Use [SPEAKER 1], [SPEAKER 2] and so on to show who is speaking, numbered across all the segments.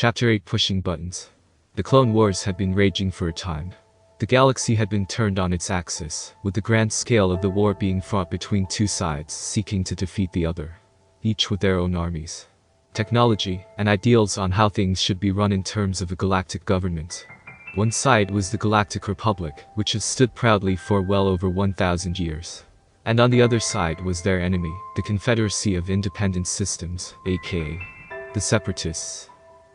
[SPEAKER 1] Chapter 8 Pushing Buttons. The Clone Wars had been raging for a time. The galaxy had been turned on its axis, with the grand scale of the war being fought between two sides seeking to defeat the other, each with their own armies, technology, and ideals on how things should be run in terms of a galactic government. One side was the Galactic Republic, which has stood proudly for well over 1,000 years. And on the other side was their enemy, the Confederacy of Independent Systems, aka the Separatists.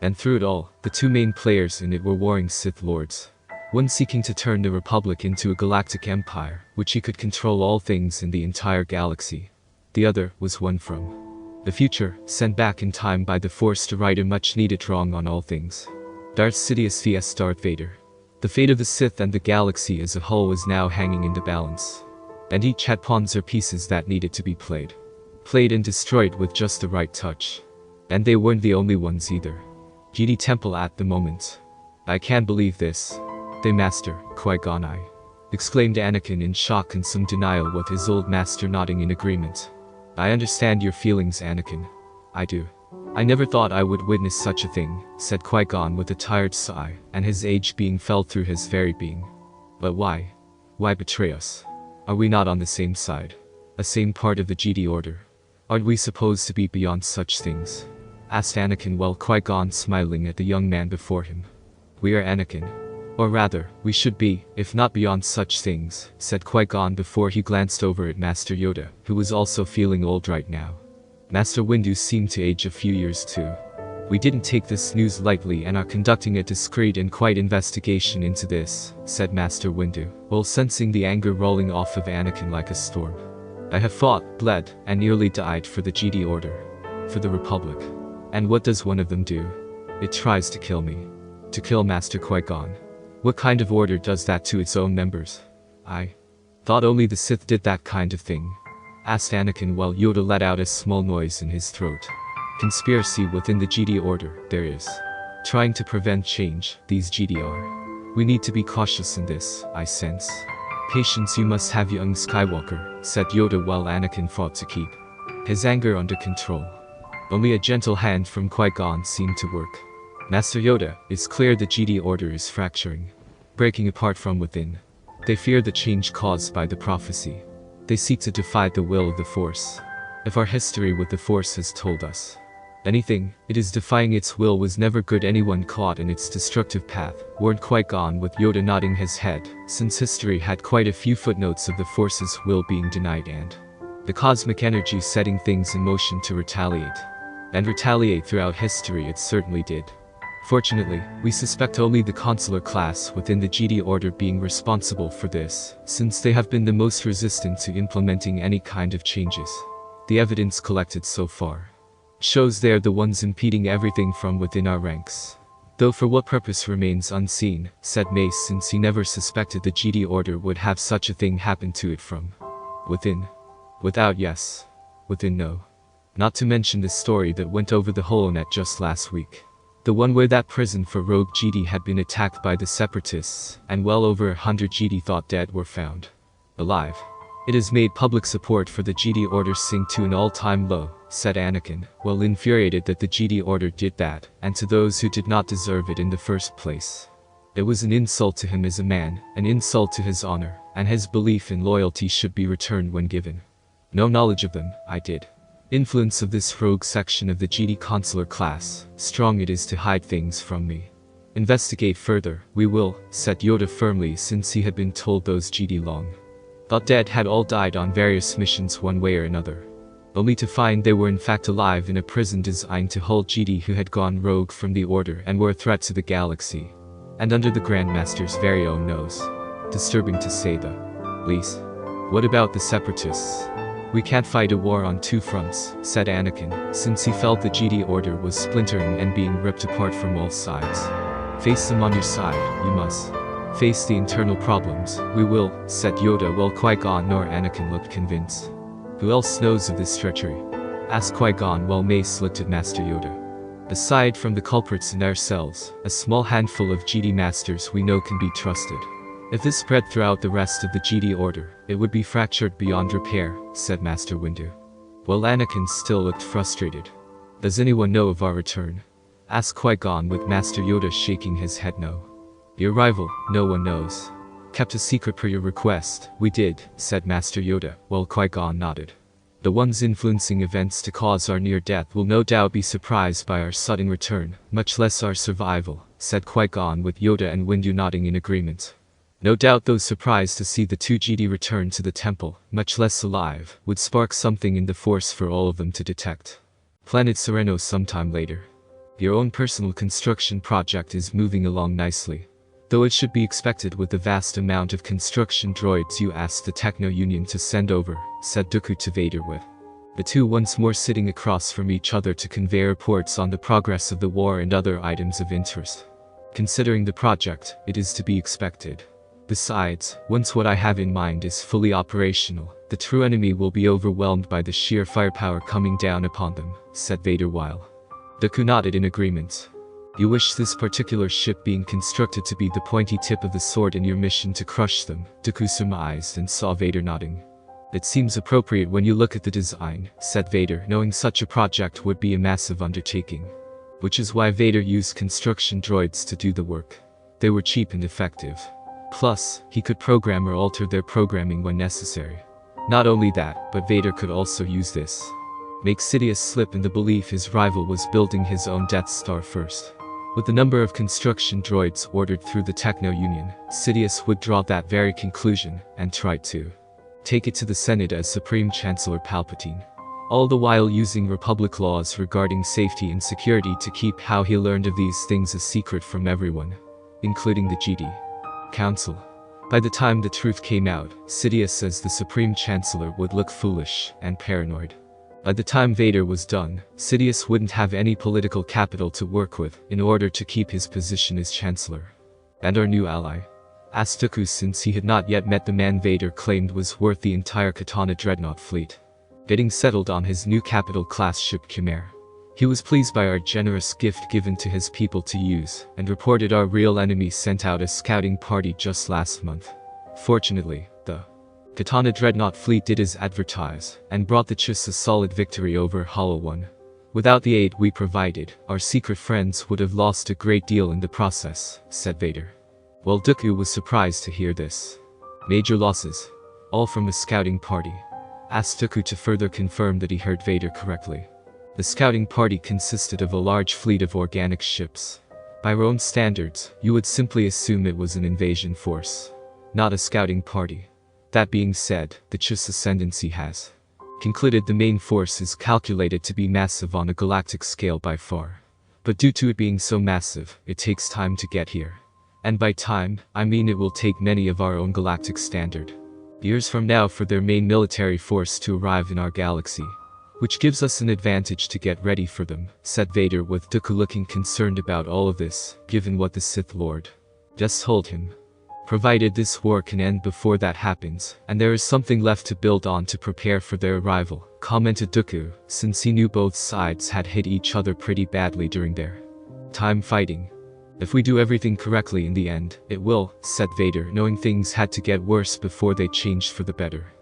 [SPEAKER 1] And through it all, the two main players in it were warring Sith Lords. One seeking to turn the Republic into a galactic empire, which he could control all things in the entire galaxy. The other was one from the future, sent back in time by the Force to right a much-needed wrong on all things. Darth Sidious vs Darth Vader. The fate of the Sith and the galaxy as a whole was now hanging in the balance. And each had pawns or pieces that needed to be played. Played and destroyed with just the right touch. And they weren't the only ones either. Jedi Temple at the moment. "I can't believe this. They Master, Qui-Gon I," exclaimed Anakin in shock and some denial, with his old master nodding in agreement. "I understand your feelings, Anakin. I do. I never thought I would witness such a thing," said Qui-Gon with a tired sigh, and his age being felt through his very being. "But why? Why betray us? Are we not on the same side? A same part of the Jedi Order? Aren't we supposed to be beyond such things?" asked Anakin, while Qui-Gon smiling at the young man before him. "We are, Anakin. Or rather, we should be, if not beyond such things," said Qui-Gon before he glanced over at Master Yoda, who was also feeling old right now. Master Windu seemed to age a few years too. "We didn't take this news lightly and are conducting a discreet and quiet investigation into this," said Master Windu, while sensing the anger rolling off of Anakin like a storm. "I have fought, bled, and nearly died for the Jedi Order. For the Republic. And what does one of them do? It tries to kill me. To kill Master Qui-Gon. What kind of order does that to its own members? I thought only the Sith did that kind of thing," asked Anakin, while Yoda let out a small noise in his throat. "Conspiracy within the Jedi Order, there is. Trying to prevent change, these Jedi are. We need to be cautious in this, I sense." "Patience you must have, young Skywalker," said Yoda, while Anakin fought to keep his anger under control. Only a gentle hand from Qui-Gon seemed to work. "Master Yoda, it's clear the Jedi Order is fracturing. Breaking apart from within. They fear the change caused by the prophecy. They seek to defy the will of the Force. If our history with the Force has told us anything, it is defying its will was never good. Anyone caught in its destructive path," warned Qui-Gon, with Yoda nodding his head, since history had quite a few footnotes of the Force's will being denied and the cosmic energy setting things in motion to retaliate. And retaliate throughout history it certainly did. Fortunately, we suspect only the consular class within the Jedi Order being responsible for this, since they have been the most resistant to implementing any kind of changes. The evidence collected so far shows they are the ones impeding everything from within our ranks. Though for what purpose remains unseen, said Mace, since he never suspected the Jedi Order would have such a thing happen to it from within. Without yes. Within no. Not to mention the story that went over the HoloNet just last week. The one where that prison for rogue Jedi had been attacked by the Separatists, and well over 100 Jedi thought dead were found alive. "It has made public support for the Jedi Order sink to an all-time low," said Anakin, well infuriated that the Jedi Order did that, and to those who did not deserve it in the first place. It was an insult to him as a man, an insult to his honor, and his belief in loyalty should be returned when given. "No knowledge of them, I did. Influence of this rogue section of the Jedi consular class, strong it is to hide things from me. Investigate further, we will," said Yoda firmly, since he had been told those Jedi long thought dead had all died on various missions one way or another. Only to find they were in fact alive in a prison designed to hold Jedi who had gone rogue from the Order and were a threat to the galaxy. And under the Grand Master's very own nose. Disturbing to say the least. "What about the Separatists? We can't fight a war on two fronts," said Anakin, since he felt the Jedi Order was splintering and being ripped apart from all sides. "Face them on your side, you must. Face the internal problems, we will," said Yoda, while Qui-Gon nor Anakin looked convinced. "Who else knows of this treachery?" asked Qui-Gon, while Mace looked at Master Yoda. "Aside from the culprits in ourselves, a small handful of Jedi Masters we know can be trusted. If this spread throughout the rest of the Jedi Order, it would be fractured beyond repair," said Master Windu. While Anakin still looked frustrated. "Does anyone know of our return?" asked Qui-Gon with Master Yoda shaking his head no. Your rival, no one knows. Kept a secret per your request, we did, said Master Yoda, while Qui-Gon nodded. The ones influencing events to cause our near death will no doubt be surprised by our sudden return, much less our survival, said Qui-Gon with Yoda and Windu nodding in agreement. No doubt those surprised to see the two Jedi return to the temple, much less alive, would spark something in the Force for all of them to detect. Planet Sereno sometime later. Your own personal construction project is moving along nicely. Though it should be expected with the vast amount of construction droids you asked the Techno Union to send over, said Dooku to Vader with the two once more sitting across from each other to convey reports on the progress of the war and other items of interest. Considering the project, it is to be expected. Besides, once what I have in mind is fully operational, the true enemy will be overwhelmed by the sheer firepower coming down upon them, said Vader while Dooku nodded in agreement. You wish this particular ship being constructed to be the pointy tip of the sword in your mission to crush them, Dooku surmised and saw Vader nodding. It seems appropriate when you look at the design, said Vader, knowing such a project would be a massive undertaking. Which is why Vader used construction droids to do the work. They were cheap and effective. Plus, he could program or alter their programming when necessary. Not only that, but Vader could also use this. Make Sidious slip in the belief his rival was building his own Death Star first. With the number of construction droids ordered through the Techno Union, Sidious would draw that very conclusion, and try to take it to the Senate as Supreme Chancellor Palpatine. All the while using Republic laws regarding safety and security to keep how he learned of these things a secret from everyone, including the Jedi Council. By the time the truth came out, Sidious as the Supreme Chancellor would look foolish and paranoid. By the time Vader was done, Sidious wouldn't have any political capital to work with in order to keep his position as Chancellor. And our new ally? Asked Dooku since he had not yet met the man Vader claimed was worth the entire Katana Dreadnought fleet. Getting settled on his new capital-class ship Chimera. He was pleased by our generous gift given to his people to use, and reported our real enemy sent out a scouting party just last month. Fortunately, the Katana Dreadnought fleet did as advertised, and brought the Chiss a solid victory over Hollow One. Without the aid we provided, our secret friends would have lost a great deal in the process, said Vader. Well, Dooku was surprised to hear this. Major losses. All from a scouting party. Asked Dooku to further confirm that he heard Vader correctly. The scouting party consisted of a large fleet of organic ships. By our own standards, you would simply assume it was an invasion force, not a scouting party. That being said, the Chiss ascendancy has concluded the main force is calculated to be massive on a galactic scale by far. But due to it being so massive, it takes time to get here. And by time, I mean it will take many of our own galactic standard years from now for their main military force to arrive in our galaxy. Which gives us an advantage to get ready for them, said Vader with Dooku looking concerned about all of this, given what the Sith Lord just told him. Provided this war can end before that happens, and there is something left to build on to prepare for their arrival, commented Dooku, since he knew both sides had hit each other pretty badly during their time fighting. If we do everything correctly in the end, it will, said Vader, knowing things had to get worse before they changed for the better.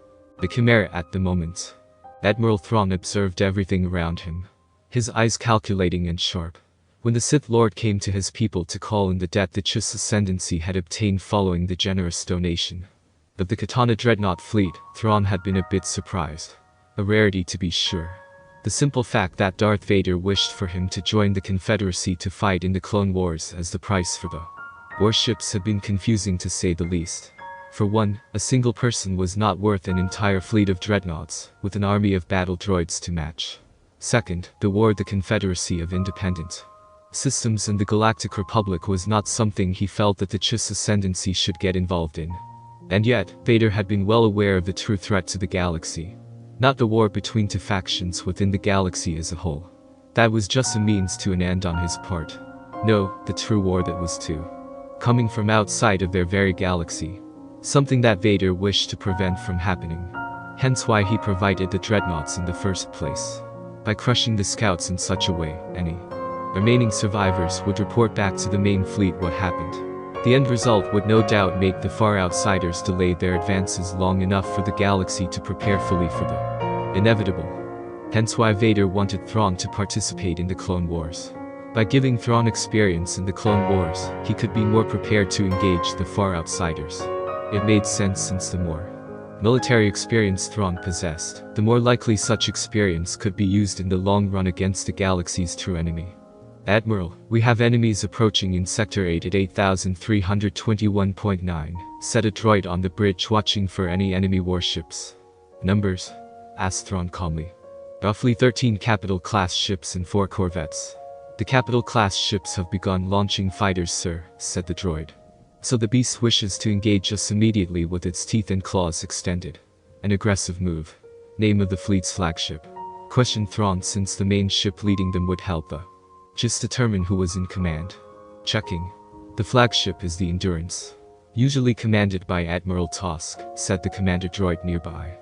[SPEAKER 1] The Chimera at the moment. Admiral Thrawn observed everything around him, his eyes calculating and sharp. When the Sith Lord came to his people to call in the debt the Chiss ascendancy had obtained following the generous donation of the Katana Dreadnought fleet, Thrawn had been a bit surprised. A rarity to be sure. The simple fact that Darth Vader wished for him to join the Confederacy to fight in the Clone Wars as the price for the warships had been confusing to say the least. For one, a single person was not worth an entire fleet of dreadnoughts, with an army of battle droids to match. Second, the war the Confederacy of Independent Systems and the Galactic Republic was not something he felt that the Chiss ascendancy should get involved in. And yet, Vader had been well aware of the true threat to the galaxy. Not the war between two factions within the galaxy as a whole. That was just a means to an end on his part. No, the true war that was coming from outside of their very galaxy. Something that Vader wished to prevent from happening. Hence why he provided the dreadnoughts in the first place. By crushing the scouts in such a way, any remaining survivors would report back to the main fleet what happened. The end result would no doubt make the far outsiders delay their advances long enough for the galaxy to prepare fully for the inevitable. Hence why Vader wanted Thrawn to participate in the Clone Wars. By giving Thrawn experience in the Clone Wars, he could be more prepared to engage the far outsiders. It made sense since the more military experience Thrawn possessed, the more likely such experience could be used in the long run against the galaxy's true enemy. Admiral, we have enemies approaching in Sector 8 at 8321.9, said a droid on the bridge watching for any enemy warships. Numbers? Asked Thrawn calmly. Roughly 13 capital-class ships and 4 corvettes. The capital-class ships have begun launching fighters, sir, said the droid. So the beast wishes to engage us immediately with its teeth and claws extended. An aggressive move. Name of the fleet's flagship? Questioned Thrawn, since the main ship leading them would help just determine who was in command. Checking. The flagship is the Endurance. Usually commanded by Admiral Tosk, said the commander droid nearby.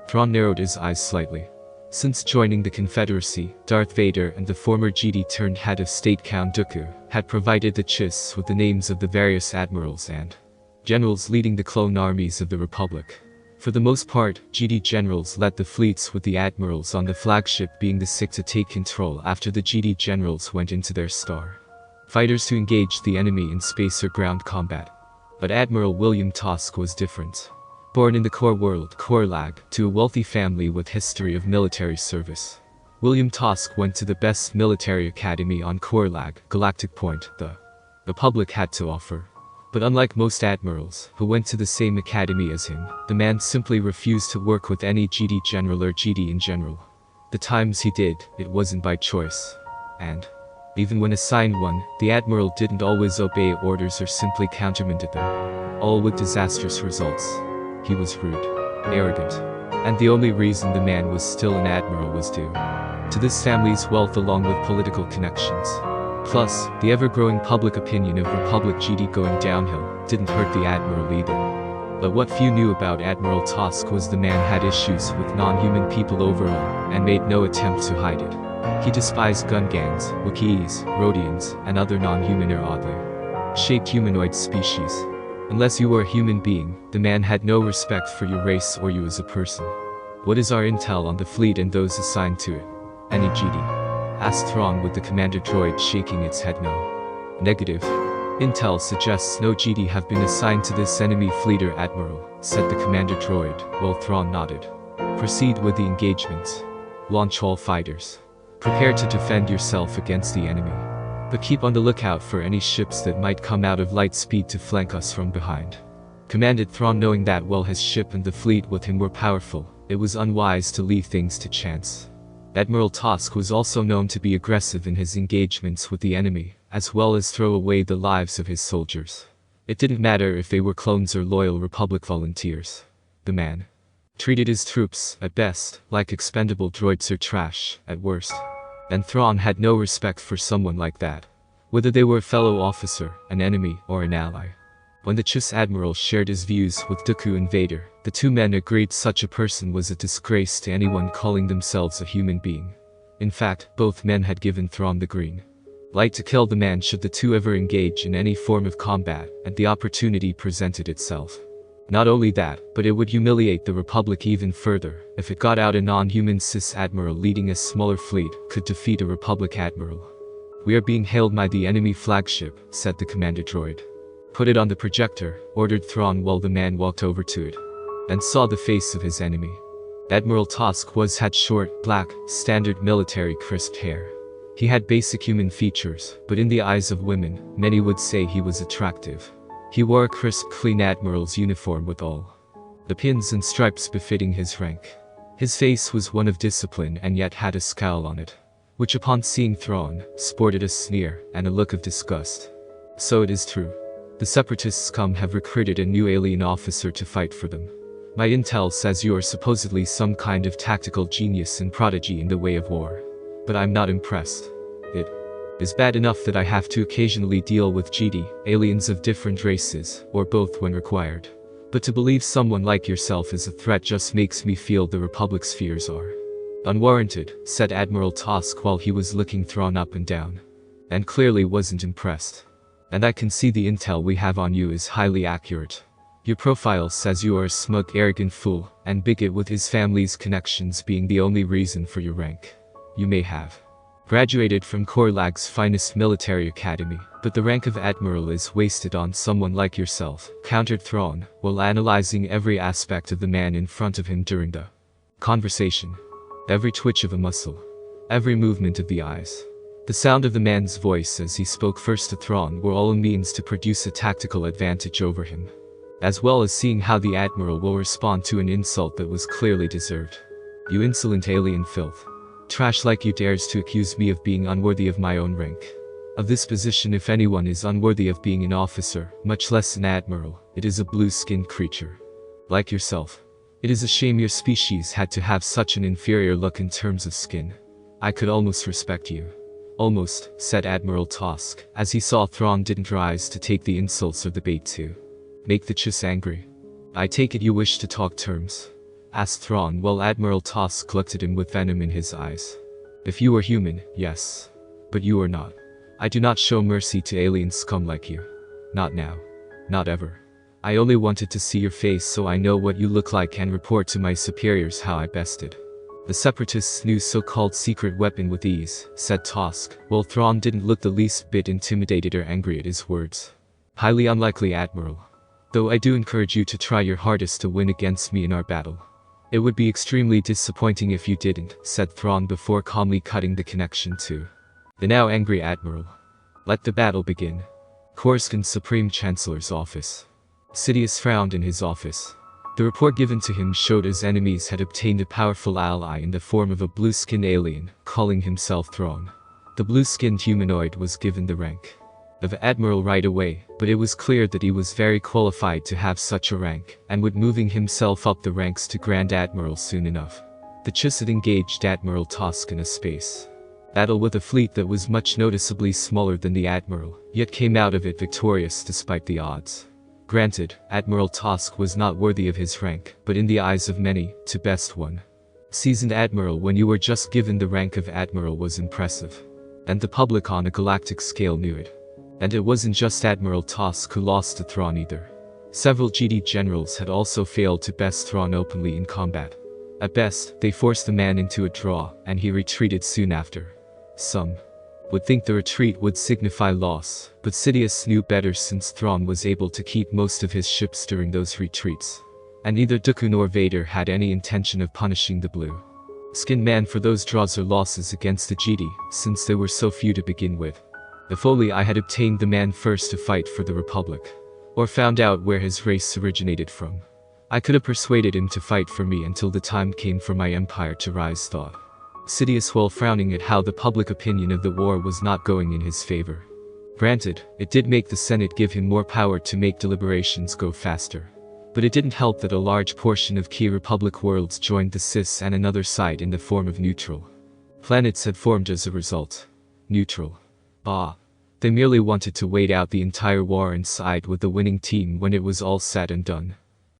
[SPEAKER 1] Thrawn narrowed his eyes slightly. Since joining the Confederacy, Darth Vader and the former Jedi-turned-head of state Count Dooku had provided the Chiss with the names of the various admirals and generals leading the clone armies of the Republic. For the most part, Jedi generals led the fleets, with the admirals on the flagship being the sick to take control after the Jedi generals went into their star fighters to engage the enemy in space or ground combat. But Admiral William Tosk was different. Born in the core world, Korlag, to a wealthy family with history of military service. William Tosk went to the best military academy on Korlag, Galactic Point, the Republic had to offer. But unlike most admirals, who went to the same academy as him, the man simply refused to work with any Jedi general or Jedi in general. The times he did, it wasn't by choice. And even when assigned one, the admiral didn't always obey orders or simply countermanded them. All with disastrous results. He was rude, arrogant, and the only reason the man was still an admiral was due to this family's wealth along with political connections. Plus, the ever-growing public opinion of Republic Jedi going downhill didn't hurt the admiral either. But what few knew about Admiral Tosk was the man had issues with non-human people overall, and made no attempt to hide it. He despised gun gangs, Wookiees, Rhodians, and other non-human or oddly shaped humanoid species. Unless you were a human being, the man had no respect for your race or you as a person. What is our intel on the fleet and those assigned to it? Any Jedi? Asked Thrawn, with the commander droid shaking its head no. Negative. Intel suggests no Jedi have been assigned to this enemy fleet or admiral, said the commander droid, while Thrawn nodded. Proceed with the engagement. Launch all fighters. Prepare to defend yourself against the enemy. But keep on the lookout for any ships that might come out of light speed to flank us from behind. Commanded Thrawn, knowing that while his ship and the fleet with him were powerful, it was unwise to leave things to chance. Admiral Tosk was also known to be aggressive in his engagements with the enemy, as well as throw away the lives of his soldiers. It didn't matter if they were clones or loyal Republic volunteers. The man treated his troops, at best, like expendable droids or trash, at worst. And Thrawn had no respect for someone like that, whether they were a fellow officer, an enemy, or an ally. When the Chiss Admiral shared his views with Dooku and Vader, the two men agreed such a person was a disgrace to anyone calling themselves a human being. In fact, both men had given Thrawn the green light to kill the man should the two ever engage in any form of combat, and the opportunity presented itself. Not only that, but it would humiliate the Republic even further if it got out a non-human Cis Admiral leading a smaller fleet could defeat a Republic Admiral. We are being hailed by the enemy flagship, said the commander droid. Put it on the projector, ordered Thrawn while the man walked over to it and saw the face of his enemy. Admiral Tosk had short, black, standard military crisped hair. He had basic human features, but in the eyes of women, many would say he was attractive. He wore a crisp, clean admiral's uniform with all the pins and stripes befitting his rank. His face was one of discipline and yet had a scowl on it, which upon seeing Thrawn, sported a sneer and a look of disgust. So it is true. The Separatists have recruited a new alien officer to fight for them. My intel says you are supposedly some kind of tactical genius and prodigy in the way of war. But I'm not impressed. It is bad enough that I have to occasionally deal with Jedi, aliens of different races, or both when required. But to believe someone like yourself is a threat just makes me feel the Republic's fears are unwarranted, said Admiral Tosk while he was looking Thrawn up and down. And clearly wasn't impressed. And I can see the intel we have on you is highly accurate. Your profile says you are a smug, arrogant fool, and bigot with his family's connections being the only reason for your rank. You may have Graduated from Korlag's finest military academy, but the rank of admiral is wasted on someone like yourself, countered Thrawn, while analyzing every aspect of the man in front of him during the conversation. Every twitch of a muscle. Every movement of the eyes. The sound of the man's voice as he spoke first to Thrawn were all a means to produce a tactical advantage over him, as well as seeing how the admiral will respond to an insult that was clearly deserved. You insolent alien filth. Trash like you dares to accuse me of being unworthy of my own rank. Of this position, if anyone is unworthy of being an officer, much less an admiral, it is a blue-skinned creature. Like yourself. It is a shame your species had to have such an inferior look in terms of skin. I could almost respect you. Almost, said Admiral Tosk, as he saw Thrawn didn't rise to take the insults or the bait to make the Chiss angry. I take it you wish to talk terms? Asked Thrawn while Admiral Tosk looked at him with venom in his eyes. If you were human, yes. But you are not. I do not show mercy to alien scum like you. Not now. Not ever. I only wanted to see your face so I know what you look like and report to my superiors how I bested the Separatists' new so-called secret weapon with ease, said Tosk, while Thrawn didn't look the least bit intimidated or angry at his words. Highly unlikely, Admiral. Though I do encourage you to try your hardest to win against me in our battle. It would be extremely disappointing if you didn't, said Thrawn before calmly cutting the connection to the now angry Admiral. Let the battle begin. Coruscant's Supreme Chancellor's office. Sidious frowned in his office. The report given to him showed his enemies had obtained a powerful ally in the form of a blue-skinned alien, calling himself Thrawn. The blue-skinned humanoid was given the rank of Admiral right away, but it was clear that he was very qualified to have such a rank, and would moving himself up the ranks to Grand Admiral soon enough. The Chiss had engaged Admiral Tosk in a space battle with a fleet that was much noticeably smaller than the Admiral, yet came out of it victorious despite the odds. Granted, Admiral Tosk was not worthy of his rank, but in the eyes of many, to best one. Seasoned Admiral when you were just given the rank of Admiral was impressive. And the public on a galactic scale knew it. And it wasn't just Admiral Tosk who lost to Thrawn either. Several Jedi generals had also failed to best Thrawn openly in combat. At best, they forced the man into a draw, and he retreated soon after. Some would think the retreat would signify loss, but Sidious knew better since Thrawn was able to keep most of his ships during those retreats. And neither Dooku nor Vader had any intention of punishing the blue-skinned man for those draws or losses against the Jedi, since there were so few to begin with. If only I had obtained the man first to fight for the Republic, or found out where his race originated from, I could have persuaded him to fight for me until the time came for my empire to rise, thought Sidious while frowning at how the public opinion of the war was not going in his favor. Granted, it did make the Senate give him more power to make deliberations go faster. But it didn't help that a large portion of key Republic worlds joined the Sith and another side in the form of neutral planets had formed as a result. Neutral. They merely wanted to wait out the entire war and side with the winning team when it was all said and done.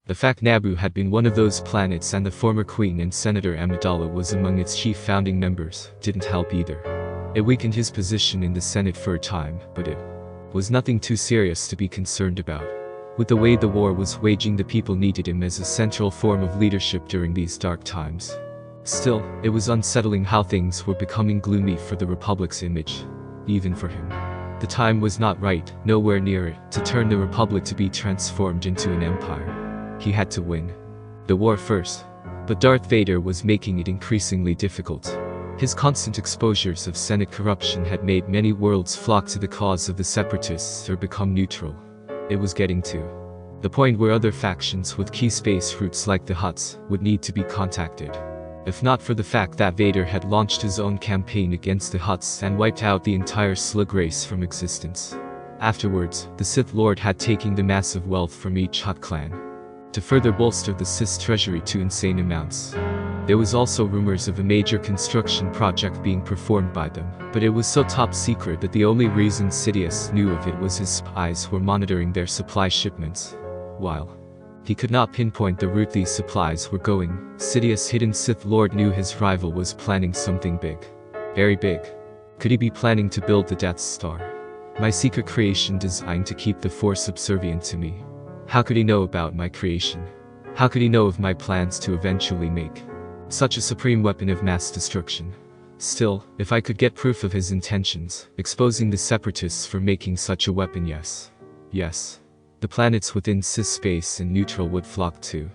[SPEAKER 1] The fact Naboo had been one of those planets and the former Queen and Senator Amidala was among its chief founding members didn't help either. It weakened his position in the Senate for a time, but it was nothing too serious to be concerned about. With the way the war was waging, the people needed him as a central form of leadership during these dark times. Still, it was unsettling how things were becoming gloomy for the Republic's image. Even for him. The time was not right, nowhere near it, to turn the Republic to be transformed into an empire. He had to win the war first. But Darth Vader was making it increasingly difficult. His constant exposures of Senate corruption had made many worlds flock to the cause of the Separatists or become neutral. It was getting to the point where other factions with key space routes like the Hutts would need to be contacted. If not for the fact that Vader had launched his own campaign against the Hutts and wiped out the entire Slug race from existence. Afterwards, the Sith Lord had taken the massive wealth from each Hutt clan to further bolster the Sith's treasury to insane amounts. There was also rumors of a major construction project being performed by them, but it was so top secret that the only reason Sidious knew of it was his spies were monitoring their supply shipments. While he could not pinpoint the route these supplies were going, Sidious' hidden Sith Lord knew his rival was planning something big. Very big. Could he be planning to build the Death Star? My secret creation designed to keep the Force subservient to me. How could he know about my creation? How could he know of my plans to eventually make such a supreme weapon of mass destruction? Still, if I could get proof of his intentions, exposing the Separatists for making such a weapon, yes. Yes. The planets within Sith space and neutral would flock to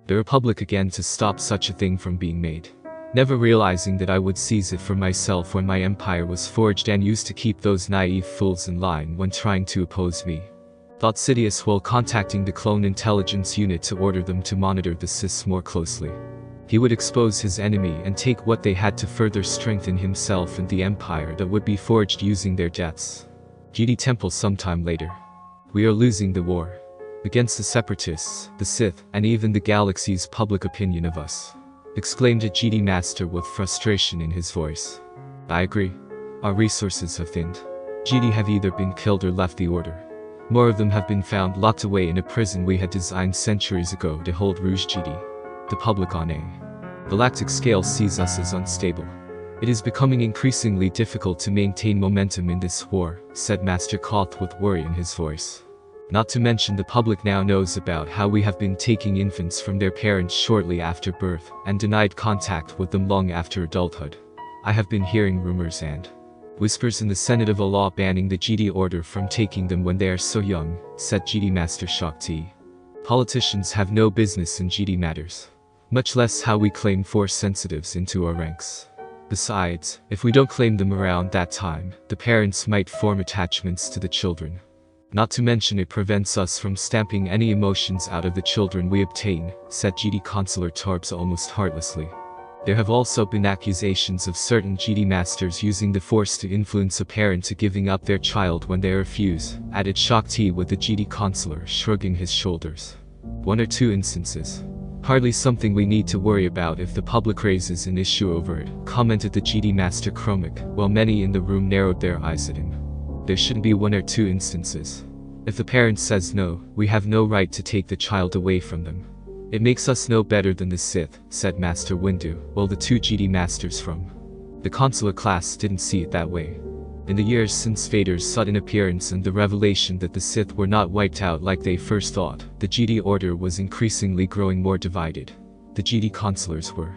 [SPEAKER 1] the Republic again to stop such a thing from being made. Never realizing that I would seize it for myself when my empire was forged and used to keep those naive fools in line when trying to oppose me. Thought Sidious while contacting the clone intelligence unit to order them to monitor the Siths more closely. He would expose his enemy and take what they had to further strengthen himself and the empire that would be forged using their deaths. Jedi Temple sometime later. We are losing the war. Against the Separatists, the Sith, and even the galaxy's public opinion of us. Exclaimed a Jedi Master with frustration in his voice. I agree. Our resources have thinned. Jedi have either been killed or left the Order. More of them have been found locked away in a prison we had designed centuries ago to hold Rouge Jedi. The public on a galactic scale sees us as unstable. It is becoming increasingly difficult to maintain momentum in this war, said Master Koth with worry in his voice. Not to mention the public now knows about how we have been taking infants from their parents shortly after birth and denied contact with them long after adulthood. I have been hearing rumors and whispers in the Senate of a law banning the Jedi Order from taking them when they are so young, said Jedi Master Shakti. Politicians have no business in Jedi matters. Much less how we claim Force sensitives into our ranks. Besides, if we don't claim them around that time, the parents might form attachments to the children. Not to mention it prevents us from stamping any emotions out of the children we obtain, said Jedi Consular Tarbs almost heartlessly. There have also been accusations of certain Jedi Masters using the Force to influence a parent to giving up their child when they refuse, added Shakti with the Jedi Consular shrugging his shoulders. One or two instances. Hardly something we need to worry about if the public raises an issue over it, commented the Jedi Master Chromic, while many in the room narrowed their eyes at him. There shouldn't be one or two instances. If the parent says no, we have no right to take the child away from them. It makes us no better than the Sith, said Master Windu, while the two Jedi Masters from the consular class didn't see it that way. In the years since Vader's sudden appearance and the revelation that the Sith were not wiped out like they first thought, the Jedi Order was increasingly growing more divided. The Jedi Consulars were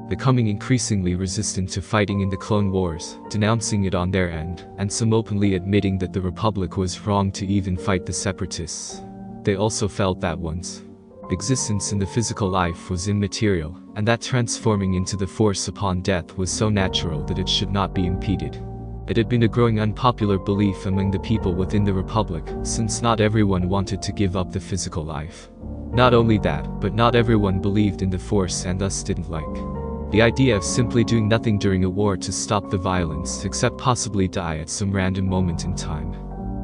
[SPEAKER 1] becoming increasingly resistant to fighting in the Clone Wars, denouncing it on their end, and some openly admitting that the Republic was wrong to even fight the Separatists. They also felt that one's existence in the physical life was immaterial, and that transforming into the Force upon death was so natural that it should not be impeded. It had been a growing unpopular belief among the people within the Republic, since not everyone wanted to give up the physical life. Not only that, but not everyone believed in the Force and thus didn't like the idea of simply doing nothing during a war to stop the violence except possibly die at some random moment in time.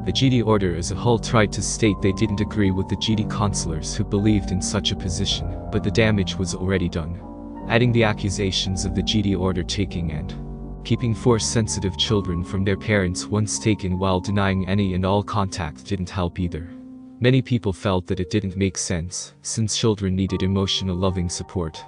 [SPEAKER 1] The Jedi Order as a whole tried to state they didn't agree with the Jedi Consulars who believed in such a position, but the damage was already done. Adding the accusations of the Jedi Order taking and keeping Force-sensitive children from their parents once taken while denying any and all contact didn't help either. Many people felt that it didn't make sense, since children needed emotional loving support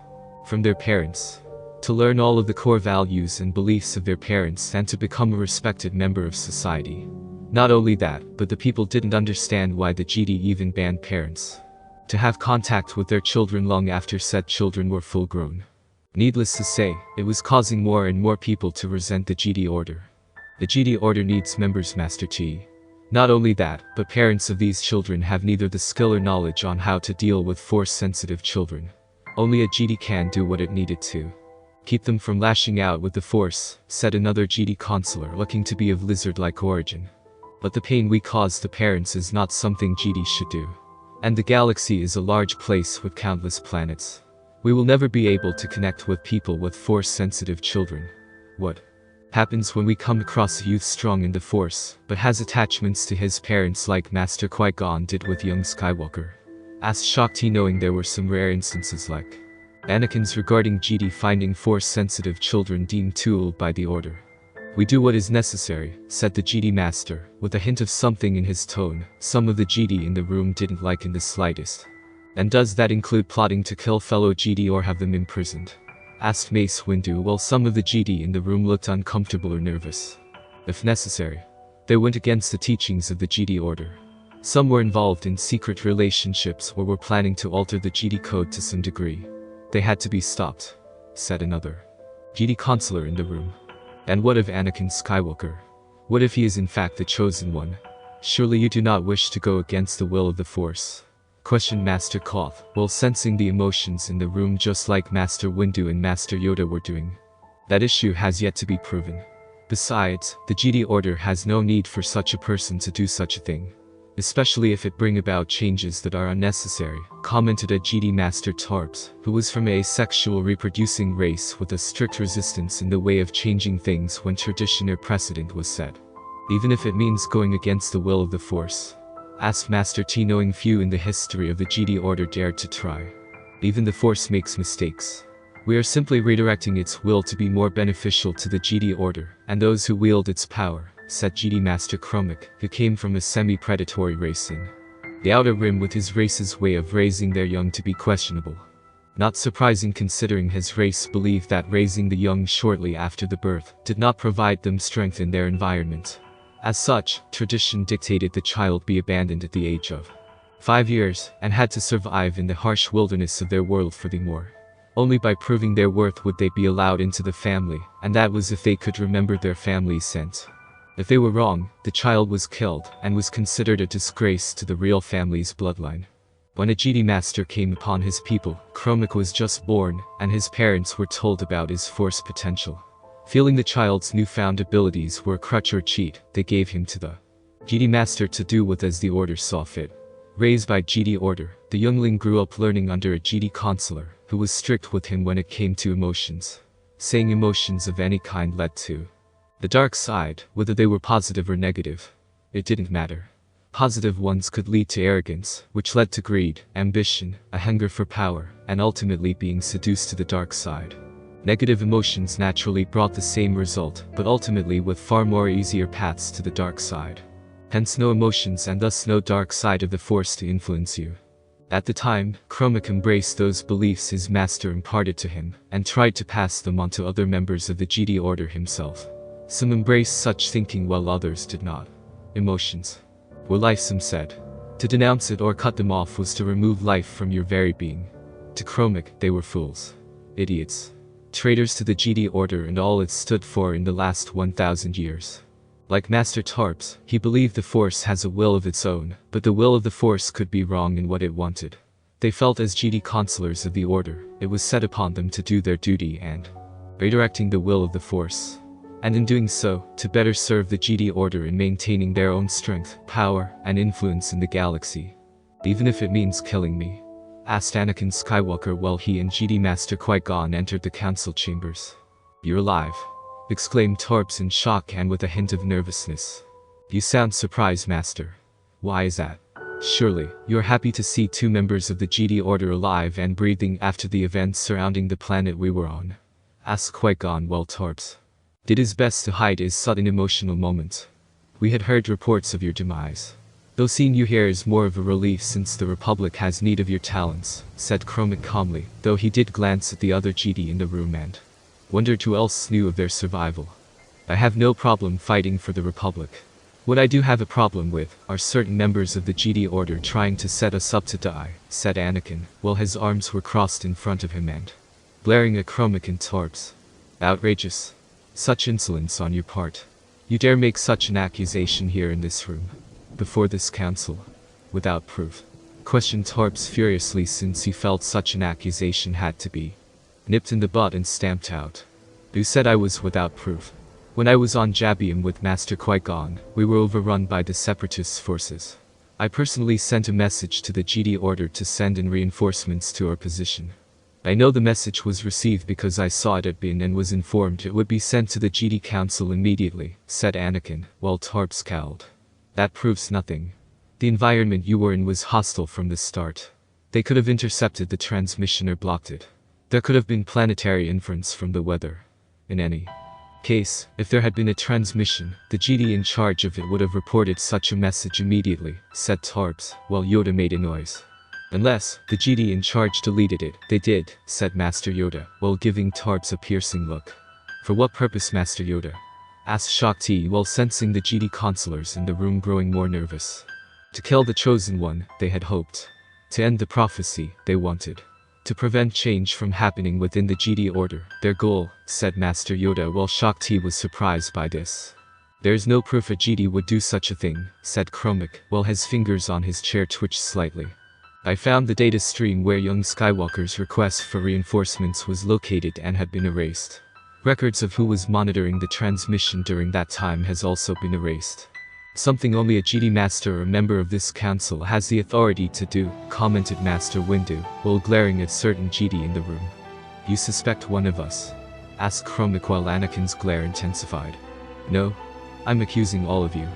[SPEAKER 1] from their parents, to learn all of the core values and beliefs of their parents and to become a respected member of society. Not only that, but the people didn't understand why the Jedi even banned parents to have contact with their children long after said children were full grown. Needless to say, it was causing more and more people to resent the Jedi Order. The Jedi Order needs members, Master T. Not only that, but parents of these children have neither the skill or knowledge on how to deal with Force-sensitive children. Only a Jedi can do what it needed to keep them from lashing out with the Force, said another Jedi Consular looking to be of lizard-like origin. But the pain we cause the parents is not something Jedi should do. And the galaxy is a large place with countless planets. We will never be able to connect with people with Force-sensitive children. What happens when we come across a youth strong in the Force, but has attachments to his parents like Master Qui-Gon did with young Skywalker? Asked Shakti, knowing there were some rare instances like Anakin's regarding Jedi finding Force-sensitive children deemed too old by the Order. We do what is necessary, said the Jedi Master, with a hint of something in his tone some of the Jedi in the room didn't like in the slightest. And does that include plotting to kill fellow Jedi or have them imprisoned? Asked Mace Windu, while some of the Jedi in the room looked uncomfortable or nervous. If necessary, they went against the teachings of the Jedi Order. Some were involved in secret relationships or were planning to alter the Jedi Code to some degree. They had to be stopped, said another Jedi Consular in the room. And what of Anakin Skywalker? What if he is in fact the chosen one? Surely you do not wish to go against the will of the Force? Questioned Master Koth, while sensing the emotions in the room just like Master Windu and Master Yoda were doing. That issue has yet to be proven. Besides, the Jedi Order has no need for such a person to do such a thing. Especially if it bring about changes that are unnecessary, commented a Jedi Master Tarps, who was from a sexual reproducing race with a strict resistance in the way of changing things when tradition or precedent was set. Even if it means going against the will of the Force? Asked Master T, knowing few in the history of the Jedi Order dared to try. Even the Force makes mistakes. We are simply redirecting its will to be more beneficial to the Jedi Order, and those who wield its power, said Jedi Master Kromek, who came from a semi-predatory race in the Outer Rim, with his race's way of raising their young to be questionable. Not surprising considering his race believed that raising the young shortly after the birth did not provide them strength in their environment. As such, tradition dictated the child be abandoned at the age of 5 years, and had to survive in the harsh wilderness of their world for the more. Only by proving their worth would they be allowed into the family, and that was if they could remember their family's scent. If they were wrong, the child was killed, and was considered a disgrace to the real family's bloodline. When a Jedi Master came upon his people, Kromek was just born, and his parents were told about his Force potential. Feeling the child's newfound abilities were a crutch or cheat, they gave him to the Jedi Master to do with as the Order saw fit. Raised by Jedi Order, the youngling grew up learning under a Jedi counselor, who was strict with him when it came to emotions. Saying emotions of any kind led to the dark side, whether they were positive or negative. It didn't matter. Positive ones could lead to arrogance, which led to greed, ambition, a hunger for power, and ultimately being seduced to the dark side. Negative emotions naturally brought the same result, but ultimately with far more easier paths to the dark side. Hence no emotions and thus no dark side of the Force to influence you. At the time, Kromek embraced those beliefs his master imparted to him, and tried to pass them on to other members of the Jedi Order himself. Some embraced such thinking while others did not. Emotions were life, some said. To denounce it or cut them off was to remove life from your very being. To Kromek, they were fools. Idiots. Traitors to the Jedi Order and all it stood for in the last 1,000 years. Like Master Tarps, he believed the Force has a will of its own, but the will of the Force could be wrong in what it wanted. They felt as Jedi counselors of the Order, it was set upon them to do their duty and redirecting the will of the Force. And in doing so, to better serve the Jedi Order in maintaining their own strength, power, and influence in the galaxy. Even if it means killing me? Asked Anakin Skywalker while he and Jedi Master Qui-Gon entered the council chambers. You're alive, exclaimed Tarps in shock and with a hint of nervousness. You sound surprised, Master. Why is that? Surely, you're happy to see 2 members of the Jedi Order alive and breathing after the events surrounding the planet we were on? Asked Qui-Gon while Tarps did his best to hide his sudden emotional moment. We had heard reports of your demise. Though seeing you here is more of a relief since the Republic has need of your talents, said Kromek calmly, though he did glance at the other Jedi in the room and wondered who else knew of their survival. I have no problem fighting for the Republic. What I do have a problem with are certain members of the Jedi Order trying to set us up to die, said Anakin, while his arms were crossed in front of him and glaring at Kromek and Tarps. Outrageous. Such insolence on your part. You dare make such an accusation here in this room, before this council, without proof? Questioned Tarps furiously since he felt such an accusation had to be nipped in the bud and stamped out. Who said I was without proof? When I was on Jabium with Master Qui-Gon, we were overrun by the Separatists' forces. I personally sent a message to the Jedi Order to send in reinforcements to our position. I know the message was received because I saw it had been and was informed it would be sent to the Jedi Council immediately, said Anakin, while Tarps scowled. That proves nothing. The environment you were in was hostile from the start. They could have intercepted the transmission or blocked it. There could have been planetary inference from the weather. In any case, if there had been a transmission, the Jedi in charge of it would have reported such a message immediately, said Tarps, while Yoda made a noise. Unless the Jedi in charge deleted it, they did, said Master Yoda, while giving Tarps a piercing look. For what purpose, Master Yoda? Asked Shakti while sensing the Jedi counselors in the room growing more nervous. To kill the Chosen One, they had hoped. To end the prophecy, they wanted. To prevent change from happening within the Jedi Order. Their goal, said Master Yoda while Shakti was surprised by this. There's no proof a Jedi would do such a thing, said Kromek, while his fingers on his chair twitched slightly. I found the data stream where young Skywalker's request for reinforcements was located and had been erased. Records of who was monitoring the transmission during that time has also been erased. Something only a Jedi Master or member of this council has the authority to do, commented Master Windu, while glaring at certain Jedi in the room. You suspect one of us? Asked Kromek while Anakin's glare intensified. No. I'm accusing all of you.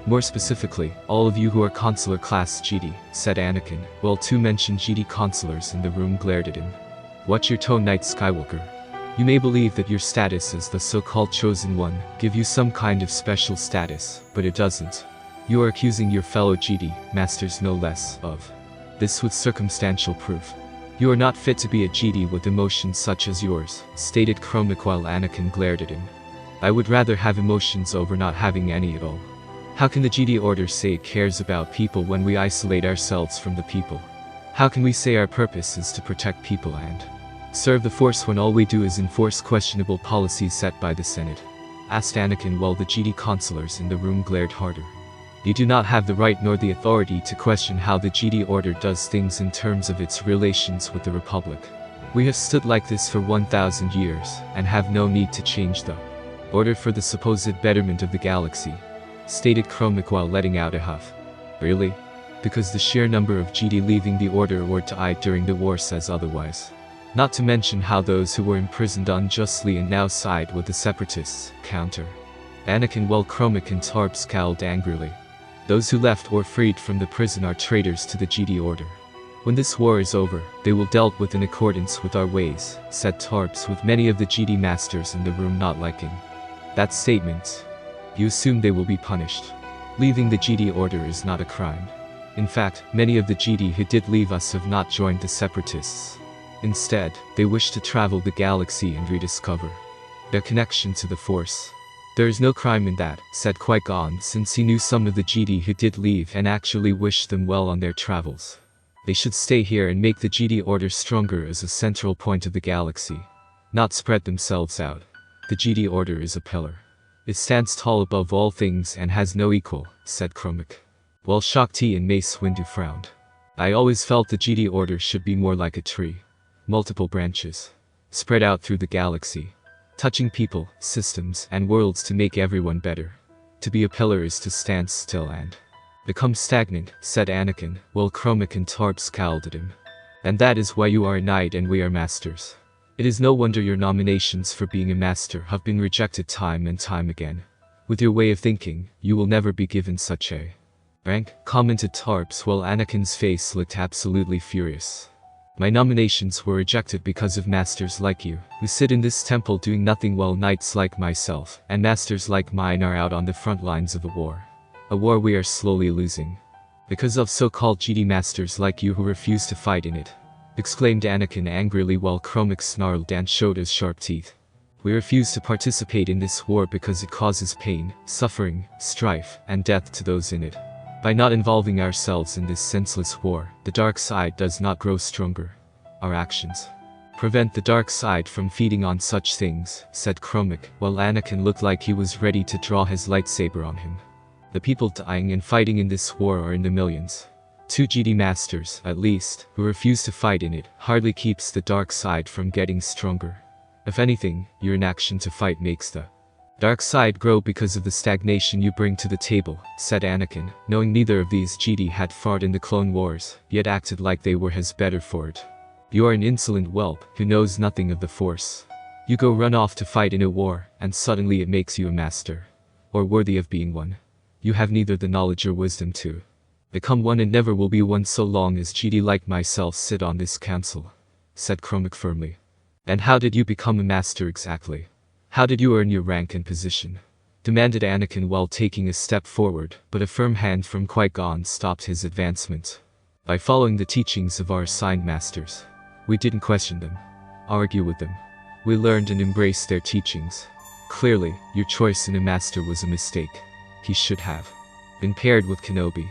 [SPEAKER 1] More specifically, all of you who are consular class Jedi, said Anakin, while two mentioned Jedi consulars in the room glared at him. Watch your tone, Knight Skywalker. You may believe that your status as the so-called Chosen One give you some kind of special status, but it doesn't. You are accusing your fellow Jedi, Masters no less, of this with circumstantial proof. You are not fit to be a Jedi with emotions such as yours, stated Kromek while Anakin glared at him. I would rather have emotions over not having any at all. How can the Jedi Order say it cares about people when we isolate ourselves from the people? How can we say our purpose is to protect people and serve the Force when all we do is enforce questionable policies set by the Senate? Asked Anakin while the Jedi consulars in the room glared harder. You do not have the right nor the authority to question how the Jedi Order does things in terms of its relations with the Republic. We have stood like this for 1,000 years, and have no need to change the order for the supposed betterment of the galaxy, stated Kromek while letting out a huff. Really? Because the sheer number of Jedi leaving the Order or died during the war says otherwise. Not to mention how those who were imprisoned unjustly and now side with the Separatists, counter. Anakin while Kromek and Tarb scowled angrily. Those who left or freed from the prison are traitors to the Jedi Order. When this war is over, they will dealt with in accordance with our ways, said Tarbs with many of the Jedi Masters in the room not liking that statement. You assume they will be punished. Leaving the Jedi Order is not a crime. In fact, many of the Jedi who did leave us have not joined the Separatists. Instead, they wish to travel the galaxy and rediscover their connection to the Force. There is no crime in that, said Qui-Gon, since he knew some of the Jedi who did leave and actually wished them well on their travels. They should stay here and make the Jedi Order stronger as a central point of the galaxy, not spread themselves out. The Jedi Order is a pillar. It stands tall above all things and has no equal, said Kromek. While Shakti and Mace Windu frowned. I always felt the Jedi Order should be more like a tree. Multiple branches, spread out through the galaxy, touching people, systems, and worlds to make everyone better. To be a pillar is to stand still and become stagnant, said Anakin, while Kromek and Tarb scowled at him. And that is why you are a knight and we are masters. It is no wonder your nominations for being a master have been rejected time and time again. With your way of thinking, you will never be given such a rank, commented Tarbs while Anakin's face looked absolutely furious. My nominations were rejected because of masters like you, who sit in this temple doing nothing while knights like myself and masters like mine are out on the front lines of a war. A war we are slowly losing. Because of so-called Jedi masters like you who refuse to fight in it, exclaimed Anakin angrily while Kromek snarled and showed his sharp teeth. We refuse to participate in this war because it causes pain, suffering, strife, and death to those in it. By not involving ourselves in this senseless war, the dark side does not grow stronger. Our actions prevent the dark side from feeding on such things, said Kromek, while Anakin looked like he was ready to draw his lightsaber on him. The people dying and fighting in this war are in the millions. 2 Jedi Masters, at least, who refuse to fight in it, hardly keeps the dark side from getting stronger. If anything, your inaction to fight makes the dark side grow because of the stagnation you bring to the table, said Anakin, knowing neither of these Jedi had fought in the Clone Wars, yet acted like they were his better for it. You are an insolent whelp, who knows nothing of the Force. You go run off to fight in a war, and suddenly it makes you a master. Or worthy of being one. You have neither the knowledge or wisdom to become one and never will be one so long as Jedi like myself sit on this council, said Kromek firmly. And how did you become a master exactly? How did you earn your rank and position? Demanded Anakin while taking a step forward, but a firm hand from Qui-Gon stopped his advancement. By following the teachings of our assigned masters. We didn't question them, argue with them. We learned and embraced their teachings. Clearly, your choice in a master was a mistake. He should have been paired with Kenobi.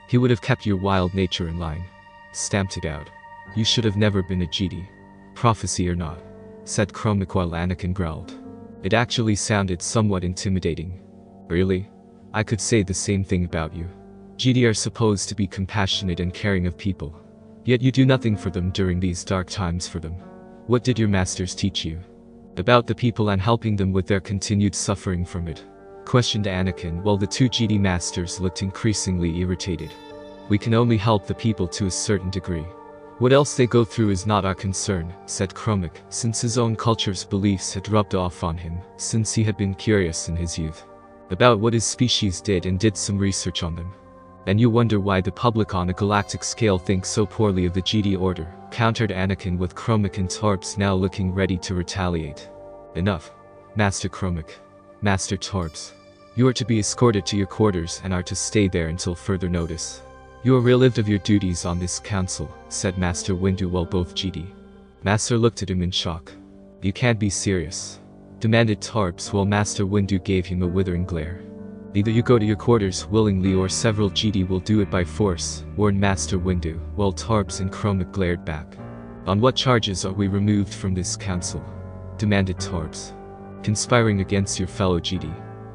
[SPEAKER 1] He would have kept your wild nature in line. Stamped it out. You should have never been a Jedi. prophecy or not, said Chromic while Anakin growled. It actually sounded somewhat intimidating. Really? I could say the same thing about you. Jedi are supposed to be compassionate and caring of people. Yet you do nothing for them during these dark times for them. What did your masters teach you? About the people and helping them with their continued suffering from it, questioned Anakin while the two Jedi masters looked increasingly irritated. We can only help the people to a certain degree. What else they go through is not our concern, said Chromic, since his own culture's beliefs had rubbed off on him, since he had been curious in his youth about what his species did and did some research on them. And you wonder why the public on a galactic scale thinks so poorly of the Jedi Order, countered Anakin with Chromic and Torbs now looking ready to retaliate. Enough. Master Chromic. Master Torbs. You are to be escorted to your quarters and are to stay there until further notice. You are relieved of your duties on this council, said Master Windu while both Jedi Master looked at him in shock. You can't be serious, demanded Torbs while Master Windu gave him a withering glare. Either you go to your quarters willingly or several Jedi will do it by force, warned Master Windu, while Torbs and Chromic glared back. On what charges are we removed from this council? Demanded Torbs. Conspiring against your fellow Jedi.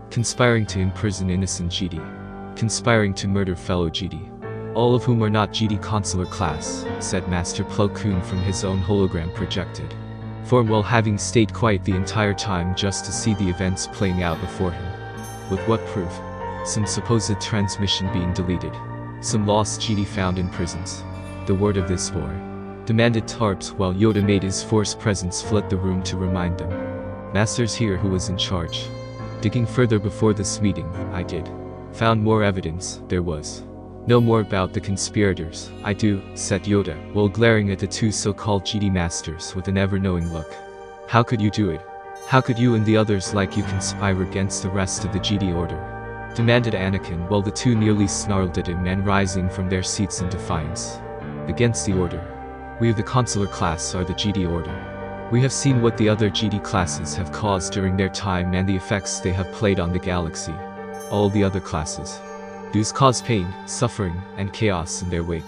[SPEAKER 1] Conspiring to imprison innocent Jedi. Conspiring to murder fellow Jedi. All of whom are not Jedi consular class, said Master Plo Koon from his own hologram projected form while having stayed quiet the entire time just to see the events playing out before him. With what proof? Some supposed transmission being deleted. Some lost Jedi found in prisons. The word of this war, demanded Torbs while Yoda made his force presence flood the room to remind them. Masters here who was in charge. Digging further before this meeting, I did. Found more evidence, there was. Know more about the conspirators, I do, said Yoda, while glaring at the two so-called Jedi Masters with an ever-knowing look. How could you do it? How could you and the others like you conspire against the rest of the Jedi Order? Demanded Anakin while the two nearly snarled at him and rising from their seats in defiance. Against the Order. We of the consular class are the Jedi Order. We have seen what the other Jedi classes have caused during their time and the effects they have played on the galaxy. All the other classes. These cause pain, suffering, and chaos in their wake.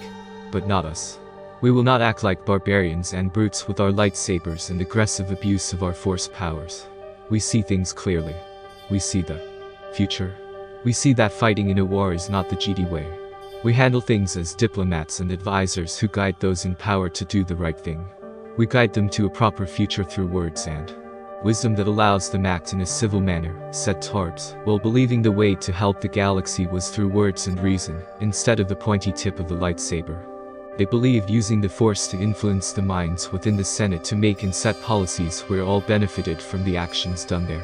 [SPEAKER 1] But not us. We will not act like barbarians and brutes with our lightsabers and aggressive abuse of our force powers. We see things clearly. We see the future. We see that fighting in a war is not the Jedi way. We handle things as diplomats and advisors who guide those in power to do the right thing. We guide them to a proper future through words and wisdom that allows them act in a civil manner, said Torbs, while believing the way to help the galaxy was through words and reason, instead of the pointy tip of the lightsaber. They believed using the Force to influence the minds within the Senate to make and set policies where all benefited from the actions done there.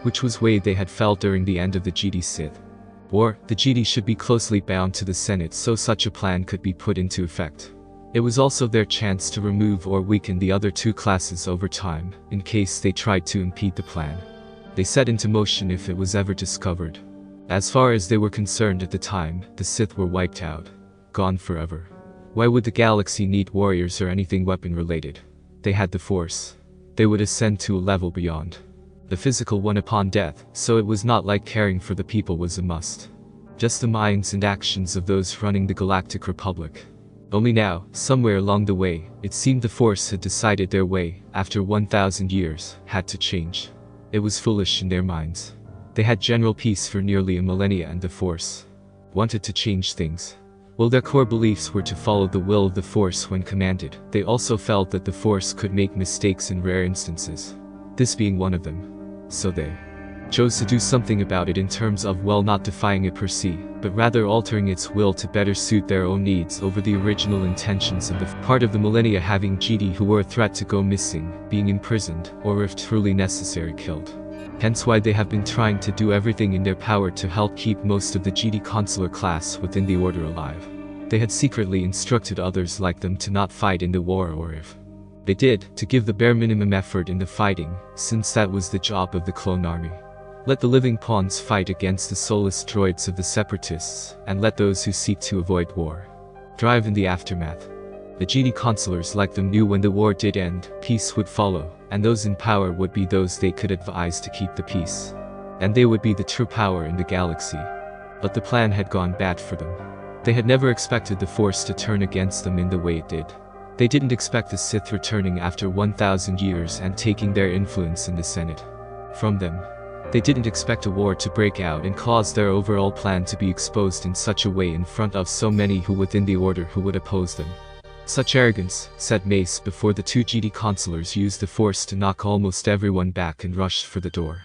[SPEAKER 1] Which was way they had felt during the end of the Jedi Sith War. The Jedi should be closely bound to the Senate so such a plan could be put into effect. It was also their chance to remove or weaken the other two classes over time, in case they tried to impede the plan. They set into motion if it was ever discovered. As far as they were concerned at the time, the Sith were wiped out. Gone forever. Why would the galaxy need warriors or anything weapon-related? They had the Force. They would ascend to a level beyond the physical one upon death, so it was not like caring for the people was a must. Just the minds and actions of those running the Galactic Republic. Only now, somewhere along the way, it seemed the Force had decided their way, after 1,000 years, had to change. It was foolish in their minds. They had general peace for nearly a millennia and the Force wanted to change things. While their core beliefs were to follow the will of the Force when commanded, they also felt that the Force could make mistakes in rare instances. This being one of them. So they chose to do something about it in terms of well not defying it per se, but rather altering its will to better suit their own needs over the original intentions of the part of the millennia having Jedi who were a threat to go missing, being imprisoned, or if truly necessary killed. Hence why they have been trying to do everything in their power to help keep most of the Jedi consular class within the Order alive. They had secretly instructed others like them to not fight in the war or if they did, to give the bare minimum effort in the fighting, since that was the job of the clone army. Let the living pawns fight against the soulless droids of the separatists, and let those who seek to avoid war thrive in the aftermath. The Jedi consulars like them knew when the war did end, peace would follow, and those in power would be those they could advise to keep the peace. And they would be the true power in the galaxy. But the plan had gone bad for them. They had never expected the Force to turn against them in the way it did. They didn't expect the Sith returning after 1,000 years and taking their influence in the Senate from them. They didn't expect a war to break out and cause their overall plan to be exposed in such a way in front of so many who within the Order who would oppose them. Such arrogance, said Mace before the two Jedi consulars used the Force to knock almost everyone back and rushed for the door.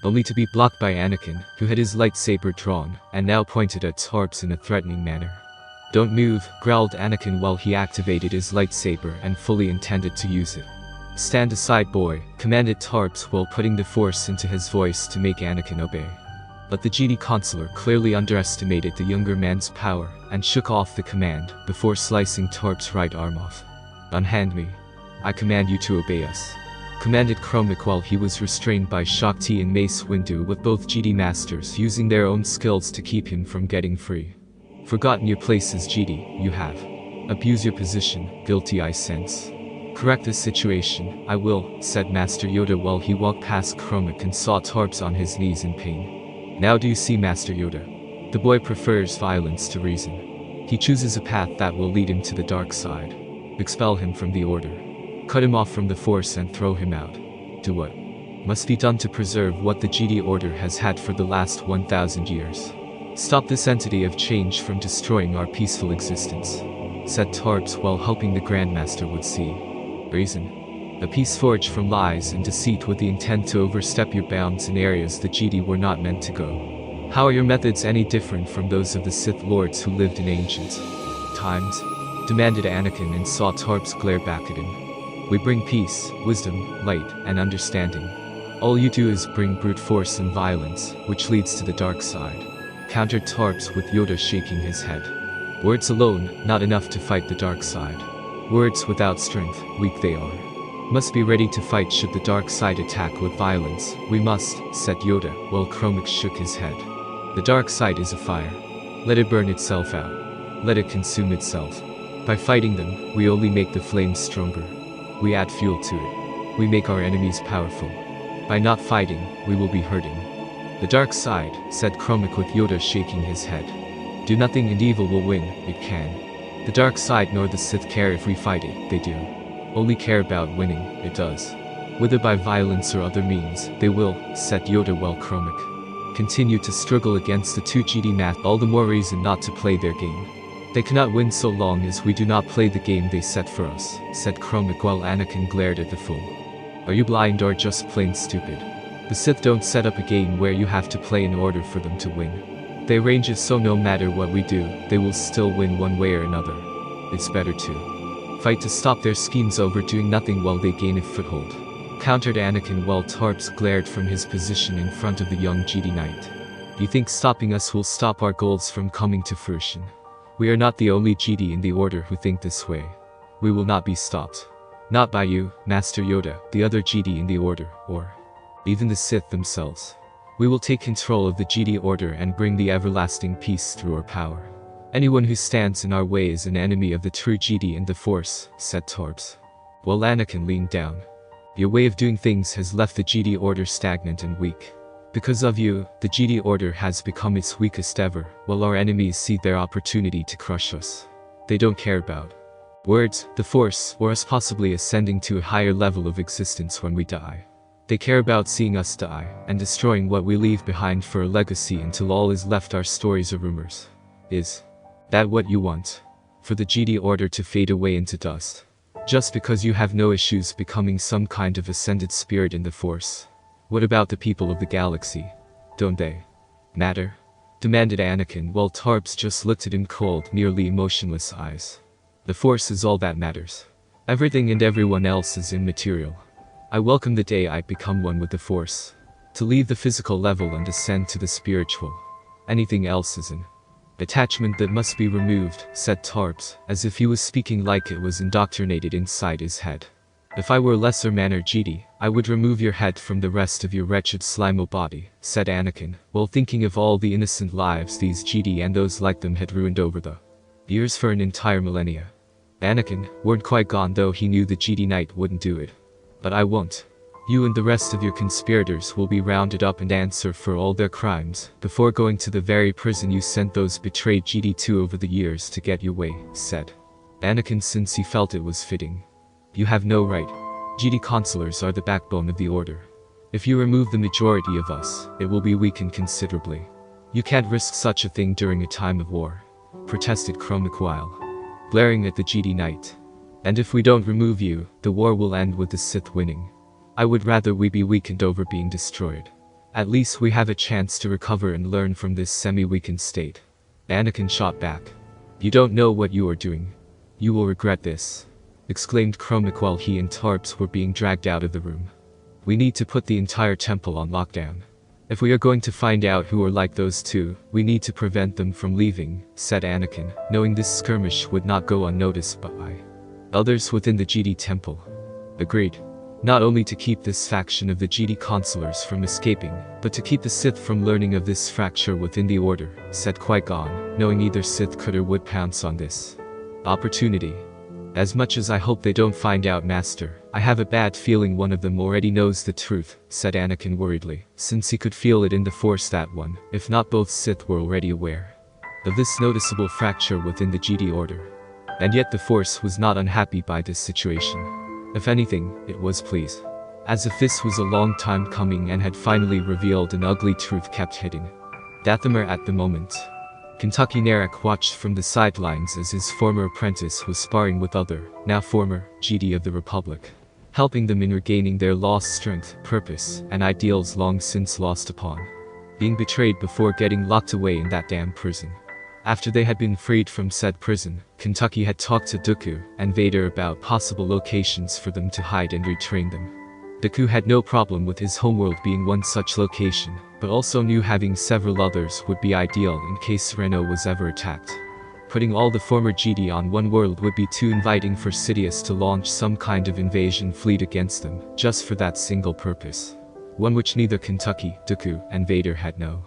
[SPEAKER 1] Only to be blocked by Anakin, who had his lightsaber drawn, and now pointed at Tarps in a threatening manner. Don't move, growled Anakin while he activated his lightsaber and fully intended to use it. Stand aside, boy, commanded Tarps while putting the Force into his voice to make Anakin obey. But the Jedi consular clearly underestimated the younger man's power and shook off the command before slicing Tarps' right arm off. Unhand me. I command you to obey us, commanded Kromek while he was restrained by Shakti and Mace Windu, with both Jedi masters using their own skills to keep him from getting free. Forgotten your place as Jedi, you have. Abuse your position, guilty I sense. Correct this situation, I will, said Master Yoda while he walked past Kromek and saw Tarps on his knees in pain. Now do you see, Master Yoda? The boy prefers violence to reason. He chooses a path that will lead him to the dark side. Expel him from the Order. Cut him off from the Force and throw him out. Do what must be done to preserve what the Jedi Order has had for the last 1,000 years. Stop this entity of change from destroying our peaceful existence, said Tarps while hoping the Grandmaster would see. Reason. A peace forged from lies and deceit with the intent to overstep your bounds in areas the Jedi were not meant to go. How are your methods any different from those of the Sith Lords who lived in ancient times? Demanded Anakin and saw Tarps glare back at him. We bring peace, wisdom, light, and understanding. All you do is bring brute force and violence, which leads to the dark side, countered Tarps with Yoda shaking his head. Words alone, not enough to fight the dark side. Words without strength, weak they are. Must be ready to fight should the dark side attack with violence. We must, said Yoda, while Kromek shook his head. The dark side is a fire. Let it burn itself out. Let it consume itself. By fighting them, we only make the flames stronger. We add fuel to it. We make our enemies powerful. By not fighting, we will be hurting. The dark side, said Kromek with Yoda shaking his head. Do nothing and evil will win, it can. The dark side nor the Sith care if we fight it, they do. Only care about winning, it does. Whether by violence or other means, they will, said Yoda while Kromek continued to struggle against the two Jedi Masters. All the more reason not to play their game. They cannot win so long as we do not play the game they set for us, said Kromek while Anakin glared at the fool. Are you blind or just plain stupid? The Sith don't set up a game where you have to play in order for them to win. They arrange it so no matter what we do, they will still win one way or another. It's better to fight to stop their schemes over doing nothing while they gain a foothold, countered Anakin while Tarps glared from his position in front of the young Jedi Knight. You think stopping us will stop our goals from coming to fruition? We are not the only Jedi in the Order who think this way. We will not be stopped. Not by you, Master Yoda, the other Jedi in the Order, or even the Sith themselves. We will take control of the Jedi Order and bring the everlasting peace through our power. Anyone who stands in our way is an enemy of the true Jedi and the Force, said Tarps, while Anakin leaned down. Your way of doing things has left the Jedi Order stagnant and weak. Because of you, the Jedi Order has become its weakest ever, while our enemies see their opportunity to crush us. They don't care about words, the Force, or us possibly ascending to a higher level of existence when we die. They care about seeing us die, and destroying what we leave behind for a legacy until all is left are stories or rumors. Is that what you want? For the Jedi Order to fade away into dust? Just because you have no issues becoming some kind of ascended spirit in the Force? What about the people of the galaxy? Don't they matter? Demanded Anakin while Tarps just looked at him cold, nearly emotionless eyes. The Force is all that matters. Everything and everyone else is immaterial. I welcome the day I become one with the Force. To leave the physical level and ascend to the spiritual. Anything else is an attachment that must be removed, said Tarps, as if he was speaking like it was indoctrinated inside his head. If I were lesser manner Jedi, I would remove your head from the rest of your wretched slimo body, said Anakin, while thinking of all the innocent lives these Jedi and those like them had ruined over the years for an entire millennia. Anakin weren't quite gone though he knew the Jedi Knight wouldn't do it. But I won't. You and the rest of your conspirators will be rounded up and answer for all their crimes, before going to the very prison you sent those betrayed Jedi to over the years to get your way, said Anakin, since he felt it was fitting. You have no right. Jedi consulars are the backbone of the Order. If you remove the majority of us, it will be weakened considerably. You can't risk such a thing during a time of war, protested Chromaquile, glaring at the Jedi Knight. And if we don't remove you, the war will end with the Sith winning. I would rather we be weakened over being destroyed. At least we have a chance to recover and learn from this semi-weakened state. Anakin shot back. You don't know what you are doing. You will regret this, exclaimed Chromac while he and Tarps were being dragged out of the room. We need to put the entire temple on lockdown. If we are going to find out who are like those two, we need to prevent them from leaving, said Anakin, knowing this skirmish would not go unnoticed by others within the Jedi temple. Agreed. Not only to keep this faction of the Jedi consulars from escaping, but to keep the Sith from learning of this fracture within the Order, said Qui-Gon, knowing either Sith could or would pounce on this opportunity. As much as I hope they don't find out, Master, I have a bad feeling one of them already knows the truth, said Anakin worriedly, since he could feel it in the Force that one, if not both Sith, were already aware of this noticeable fracture within the Jedi Order. And yet the Force was not unhappy by this situation. If anything, it was pleased. As if this was a long time coming and had finally revealed an ugly truth kept hidden. Dathomir at the moment. Kentucky Narak watched from the sidelines as his former apprentice was sparring with other, now former, Jedi of the Republic, helping them in regaining their lost strength, purpose, and ideals long since lost upon being betrayed before getting locked away in that damn prison. After they had been freed from said prison, Kentucky had talked to Dooku and Vader about possible locations for them to hide and retrain them. Dooku had no problem with his homeworld being one such location, but also knew having several others would be ideal in case Reno was ever attacked. Putting all the former Jedi on one world would be too inviting for Sidious to launch some kind of invasion fleet against them, just for that single purpose. One which neither Kentucky, Dooku, and Vader had no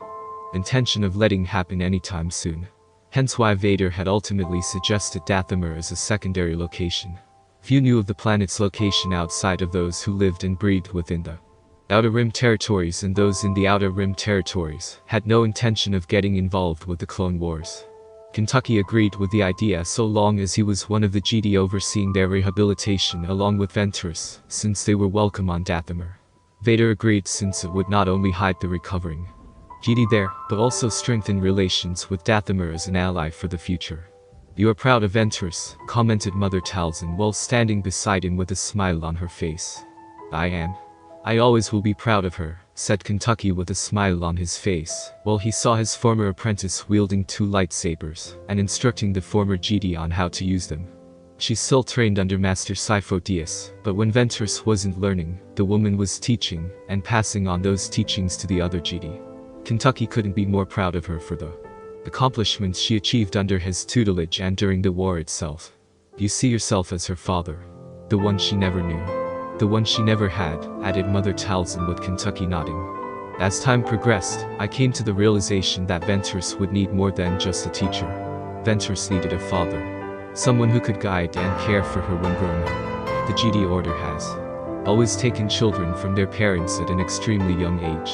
[SPEAKER 1] intention of letting happen anytime soon. Hence why Vader had ultimately suggested Dathomir as a secondary location. Few knew of the planet's location outside of those who lived and breathed within the Outer Rim territories, and those in the Outer Rim territories had no intention of getting involved with the Clone Wars. Kentucky agreed with the idea so long as he was one of the Jedi overseeing their rehabilitation along with Ventress, since they were welcome on Dathomir. Vader agreed since it would not only hide the recovering Jedi there, but also strengthen relations with Dathomir as an ally for the future. You are proud of Ventress, commented Mother Talzin while standing beside him with a smile on her face. I am. I always will be proud of her, said Kentucky with a smile on his face, while he saw his former apprentice wielding 2 lightsabers and instructing the former Jedi on how to use them. She still trained under Master Sifo-Dyas, but when Ventress wasn't learning, the woman was teaching and passing on those teachings to the other Jedi. Kentucky couldn't be more proud of her for the accomplishments she achieved under his tutelage and during the war itself. You see yourself as her father. The one she never knew. The one she never had, added Mother Talzin with Kentucky nodding. As time progressed, I came to the realization that Ventress would need more than just a teacher. Ventress needed a father. Someone who could guide and care for her when grown up. The Jedi Order has always taken children from their parents at an extremely young age.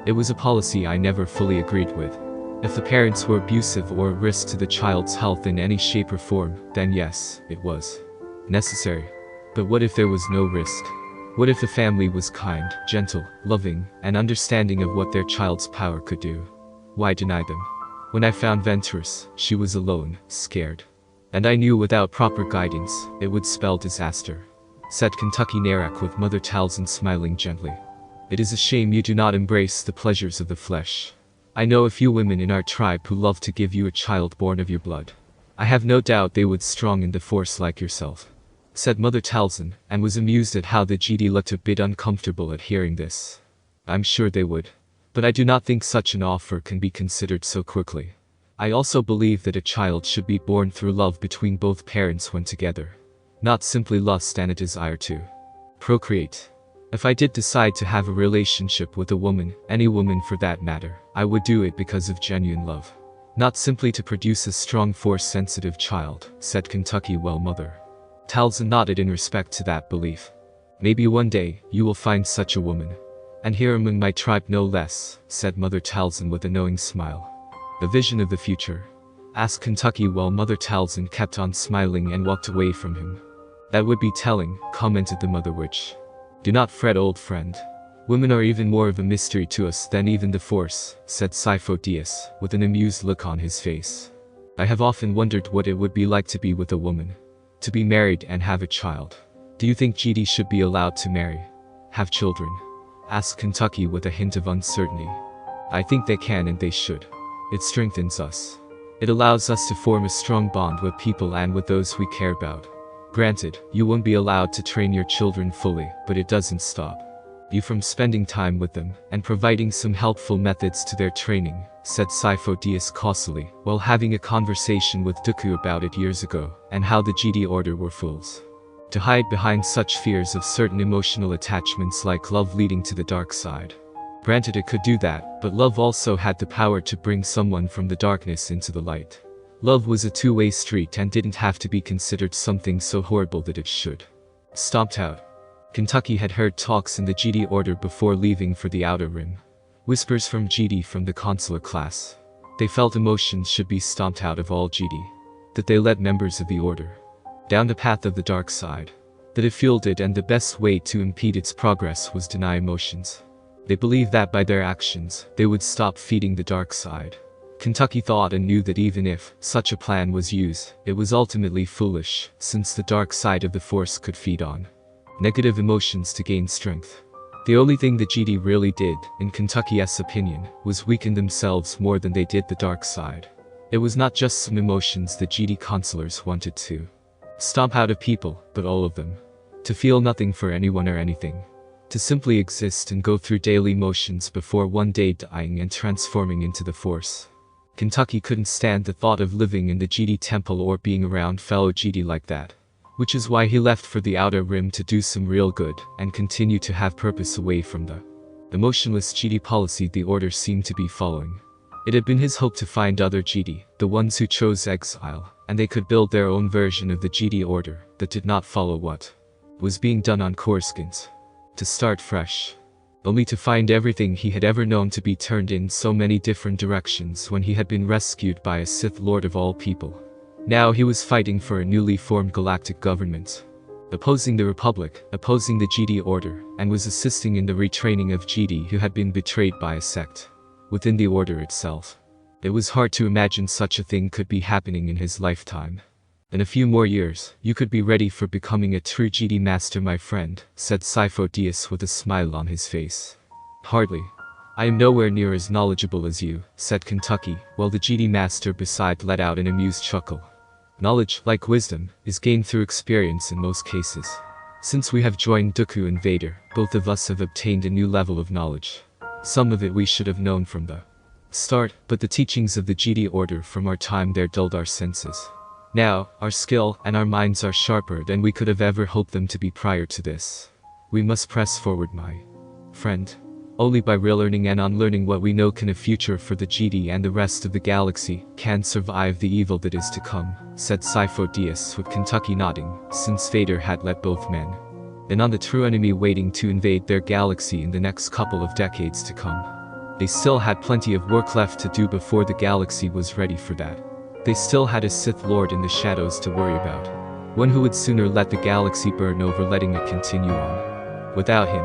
[SPEAKER 1] It was a policy I never fully agreed with. If the parents were abusive or a risk to the child's health in any shape or form, then yes, it was necessary. But what if there was no risk? What if the family was kind, gentle, loving, and understanding of what their child's power could do? Why deny them? When I found Ventress, she was alone, scared. And I knew without proper guidance, it would spell disaster, said Kentucky Narak with Mother Talzin smiling gently. It is a shame you do not embrace the pleasures of the flesh. I know a few women in our tribe who love to give you a child born of your blood. I have no doubt they would strong in the Force like yourself, said Mother Talzin, and was amused at how the Jedi looked a bit uncomfortable at hearing this. I'm sure they would. But I do not think such an offer can be considered so quickly. I also believe that a child should be born through love between both parents when together. Not simply lust and a desire to procreate. If I did decide to have a relationship with a woman, any woman for that matter, I would do it because of genuine love. Not simply to produce a strong Force-sensitive child, said Kentucky well Mother Talzin nodded in respect to that belief. Maybe one day, you will find such a woman. And here among my tribe no less, said Mother Talzin with a knowing smile. A vision of the future. asked Kentucky while Mother Talzin kept on smiling and walked away from him. That would be telling, commented the Mother Witch. Do not fret, old friend. Women are even more of a mystery to us than even the Force, said Sidious, with an amused look on his face. I have often wondered what it would be like to be with a woman. To be married and have a child. Do you think Jedi should be allowed to marry? Have children? Asked Kentucky with a hint of uncertainty. I think they can and they should. It strengthens us. It allows us to form a strong bond with people and with those we care about. Granted, you won't be allowed to train your children fully, but it doesn't stop you from spending time with them and providing some helpful methods to their training, said Sidious causally, while having a conversation with Dooku about it years ago, and how the Jedi Order were fools to hide behind such fears of certain emotional attachments like love leading to the dark side. Granted, it could do that, but love also had the power to bring someone from the darkness into the light. Love was a two-way street and didn't have to be considered something so horrible that it should stomped out. Kentucky had heard talks in the Jedi Order before leaving for the Outer Rim. Whispers from Jedi from the consular class. They felt emotions should be stomped out of all Jedi. That they led members of the Order down the path of the dark side. That it fueled it and the best way to impede its progress was deny emotions. They believed that by their actions, they would stop feeding the dark side. Kentucky thought and knew that even if such a plan was used, it was ultimately foolish, since the dark side of the Force could feed on negative emotions to gain strength. The only thing the Jedi really did, in Kentucky's opinion, was weaken themselves more than they did the dark side. It was not just some emotions the Jedi consulars wanted to stomp out of people, but all of them. To feel nothing for anyone or anything. To simply exist and go through daily motions before one day dying and transforming into the Force. Kentucky couldn't stand the thought of living in the Jedi Temple or being around fellow Jedi like that. Which is why he left for the Outer Rim to do some real good and continue to have purpose away from the emotionless Jedi policy the Order seemed to be following. It had been his hope to find other Jedi, the ones who chose exile, and they could build their own version of the Jedi Order that did not follow what was being done on Coruscant. To start fresh. Only to find everything he had ever known to be turned in so many different directions when he had been rescued by a Sith Lord of all people. Now he was fighting for a newly formed galactic government. Opposing the Republic, opposing the Jedi Order, and was assisting in the retraining of Jedi who had been betrayed by a sect within the Order itself. It was hard to imagine such a thing could be happening in his lifetime. In a few more years, you could be ready for becoming a true Jedi Master, my friend, said Sidious with a smile on his face. Hardly. I am nowhere near as knowledgeable as you, said Kentucky, while the Jedi Master beside let out an amused chuckle. Knowledge, like wisdom, is gained through experience in most cases. Since we have joined Dooku and Vader, both of us have obtained a new level of knowledge. Some of it we should have known from the start, but the teachings of the Jedi Order from our time there dulled our senses. Now, our skill and our minds are sharper than we could have ever hoped them to be prior to this. We must press forward, my friend. Only by relearning and unlearning what we know can a future for the Jedi and the rest of the galaxy can survive the evil that is to come, said Sidious with Kentucky nodding, since Vader had let both men in on the true enemy waiting to invade their galaxy in the next couple of decades to come. They still had plenty of work left to do before the galaxy was ready for that. They still had a Sith Lord in the shadows to worry about. One who would sooner let the galaxy burn over letting it continue on. Without him,